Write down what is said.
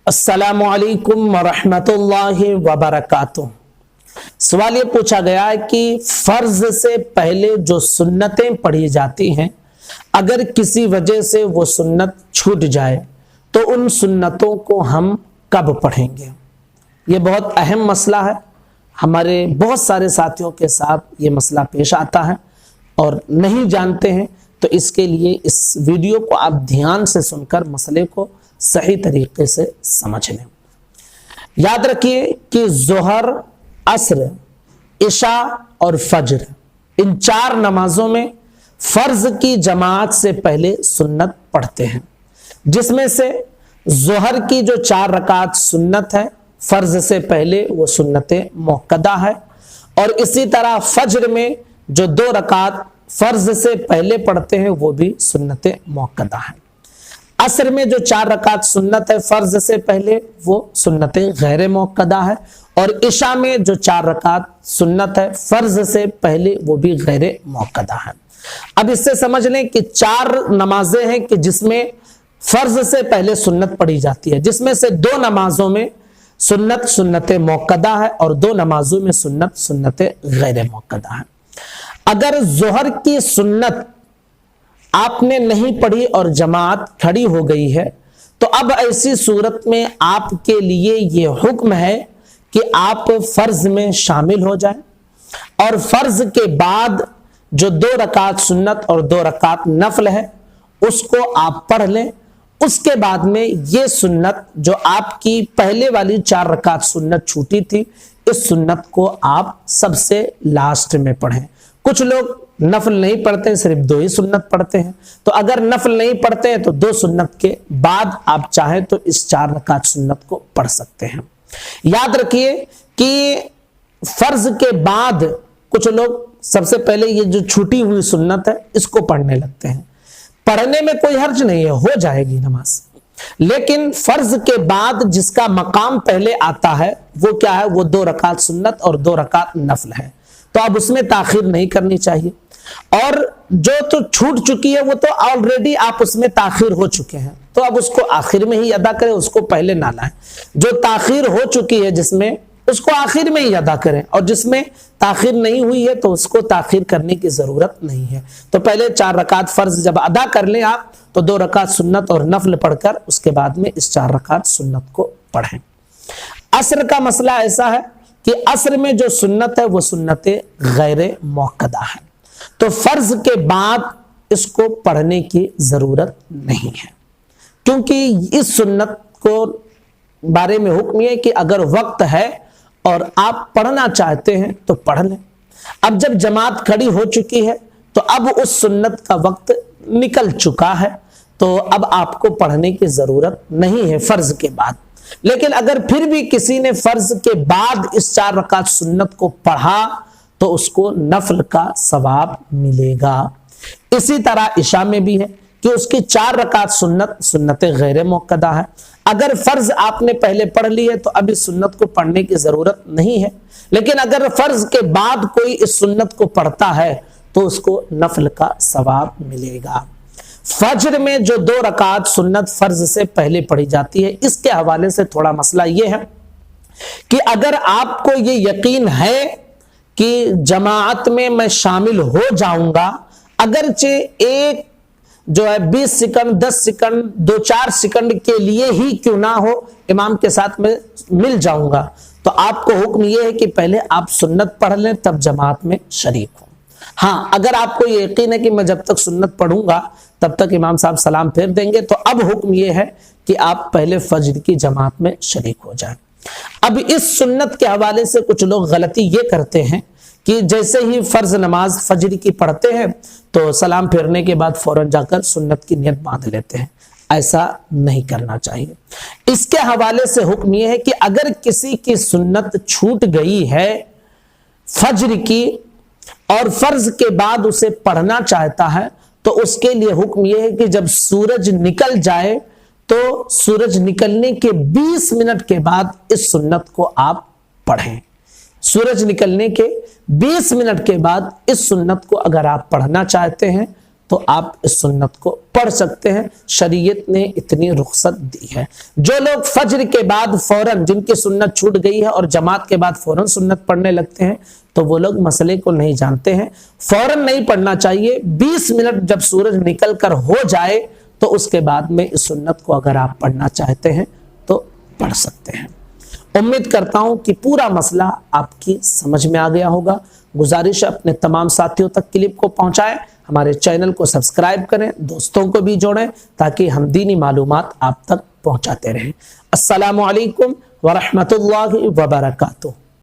अस्सलामु अलैकुम वरहमतुल्लाहि वबरकातुह। सवाल ये पूछा गया है कि फर्ज से पहले जो सुन्नतें पढ़ी जाती हैं, अगर किसी वजह से वो सुन्नत छूट जाए तो उन सुन्नतों को हम कब पढ़ेंगे। ये बहुत अहम मसला है। हमारे बहुत सारे साथियों के साथ ये मसला पेश आता है और नहीं जानते हैं, तो इसके लिए इस वीडियो को आप ध्यान से सुनकर मसले को सही तरीके से समझ लें। याद रखिए कि ज़ोहर, असर, इशा और फज्र, इन चार नमाजों में फर्ज की जमात से पहले सुन्नत पढ़ते हैं, जिसमें से ज़ोहर की जो 4 रकात सुन्नत है, फर्ज से पहले वो सुन्नत मुअक्कदा है। और इसी तरह फज्र में जो 2 रकात फर्ज से पहले पढ़ते हैं वो भी सुन्नत मुअक्कदा है। असर में जो 4 रकात सुन्नत है फर्ज से पहले वो सुन्नत गैर मुअक्कदा है। और इशा में जो 4 रकात सुन्नत है फर्ज से पहले वो भी गैर मुअक्कदा है। अब इससे समझ लें कि 4 नमाजें हैं कि जिसमें फर्ज से पहले सुन्नत पढ़ी जाती है, जिसमें से 2 नमाजों में सुन्नत सुन्नत मुअक्कदा है और 2 नमाजों में सुन्नत सुन्नत गैर मुअक्कदा है। अगर ज़ोहर की सुन्नत आपने नहीं पढ़ी और जमात खड़ी हो गई है, तो अब ऐसी सूरत में आपके लिए ये हुक्म है कि आप फर्ज में शामिल हो जाएं और फर्ज के बाद जो 2 रकात सुन्नत और 2 रकात नफल है उसको आप पढ़ लें। उसके बाद में ये सुन्नत जो आपकी पहले वाली 4 रकात सुन्नत छूटी थी, इस सुन्नत को आप सबसे लास्ट में पढ़ें। कुछ लोग नफल नहीं पढ़ते हैं, सिर्फ 2 ही सुन्नत पढ़ते हैं। तो अगर नफल नहीं पढ़ते हैं तो 2 सुन्नत के बाद आप चाहें तो इस 4 रकात सुन्नत को पढ़ सकते हैं। याद रखिए कि फर्ज के बाद कुछ लोग सबसे पहले ये जो छूटी हुई सुन्नत है इसको पढ़ने लगते हैं। पढ़ने में कोई हर्ज नहीं है, हो जाएगी नमाज, लेकिन फर्ज के बाद जिसका मकाम पहले आता है वो क्या है, वो 2 रकात सुन्नत और 2 रकात नफल है। तो अब उसमें ताखीर नहीं करनी चाहिए। और जो तो छूट चुकी है वो तो ऑलरेडी आप उसमें ताखीर हो चुके हैं, तो अब उसको आखिर में ही अदा करें, उसको पहले ना लाएं। जो ताखीर हो चुकी है जिसमें, उसको आखिर में ही अदा करें, और जिसमें ताखीर नहीं हुई है तो उसको ताखीर करने की जरूरत नहीं है। तो पहले 4 रकात फर्ज जब अदा कर लें आप, तो 2 रकात सुन्नत और नफल पढ़कर उसके बाद में इस 4 रकात सुन्नत को पढ़ें। असर का मसला ऐसा है कि असर में जो सुन्नत है वो सुन्नत गैर मुअक्कदा है, तो फर्ज के बाद इसको पढ़ने की जरूरत नहीं है, क्योंकि इस सुन्नत को बारे में हुक्म है कि अगर वक्त है और आप पढ़ना चाहते हैं तो पढ़ लें। अब जब जमात खड़ी हो चुकी है तो अब उस सुन्नत का वक्त निकल चुका है, तो अब आपको पढ़ने की जरूरत नहीं है फर्ज के बाद। लेकिन अगर फिर भी किसी ने फर्ज के बाद इस 4 रकात सुन्नत को पढ़ा तो उसको नफल का सवाब मिलेगा। इसी तरह इशा में भी है कि उसकी 4 रकात सुन्नत सुन्नत गैर मुअक्कदा है। अगर फर्ज आपने पहले पढ़ ली है तो अब इस सुन्नत को पढ़ने की जरूरत नहीं है, लेकिन अगर फर्ज के बाद कोई इस सुन्नत को पढ़ता है तो उसको नफल का सवाब मिलेगा। फज्र में जो 2 रकात सुन्नत फर्ज से पहले पढ़ी जाती है, इसके हवाले से थोड़ा मसला यह है कि अगर आपको ये यकीन है कि जमात में मैं शामिल हो जाऊंगा, अगरचे एक जो है 20 सेकंड 10 सेकंड 2-4 सेकंड के लिए ही क्यों ना हो इमाम के साथ में मिल जाऊंगा, तो आपको हुक्म यह है कि पहले आप सुन्नत पढ़ लें तब जमात में शरीक हो। हाँ, अगर आपको ये यकीन है कि मैं जब तक सुन्नत पढ़ूंगा तब तक इमाम साहब सलाम फेर देंगे, तो अब हुक्म यह है कि आप पहले फज्र की जमात में शरीक हो जाएं। अब इस सुन्नत के हवाले से कुछ लोग गलती ये करते हैं कि जैसे ही फर्ज नमाज फज्र की पढ़ते हैं तो सलाम फेरने के बाद फौरन जाकर सुन्नत की नियत बांध लेते हैं। ऐसा नहीं करना चाहिए। इसके हवाले से हुक्म यह है कि अगर किसी की सुन्नत छूट गई है फज्र की और फर्ज के बाद उसे पढ़ना चाहता है, तो उसके लिए हुक्म यह है कि जब सूरज निकल जाए तो सूरज निकलने के 20 मिनट के बाद इस सुन्नत को आप पढ़ें। सूरज निकलने के 20 मिनट के बाद इस सुन्नत को अगर आप पढ़ना चाहते हैं تو آپ اس سنت کو پڑھ سکتے ہیں، شریعت نے اتنی رخصت دی ہے۔ جو لوگ فجر کے بعد فوراً، جن کی سنت چھوٹ گئی ہے اور جماعت کے بعد فوراً سنت پڑھنے لگتے ہیں، تو وہ لوگ مسئلے کو نہیں جانتے ہیں۔ فوراً نہیں پڑھنا چاہیے، 20 منٹ جب سورج نکل کر ہو جائے تو اس کے بعد میں اس سنت کو اگر آپ پڑھنا چاہتے ہیں تو پڑھ سکتے ہیں۔ امید کرتا ہوں کہ پورا مسئلہ آپ کی سمجھ میں آ گیا ہوگا۔ گزارش ہے اپنے تمام ساتھیوں تک کلپ کو پہنچائیں، ہمارے چینل کو سبسکرائب کریں، دوستوں کو بھی جوڑیں تاکہ ہم دینی معلومات آپ تک پہنچاتے رہیں۔ السلام علیکم ورحمۃ اللہ وبرکاتہ۔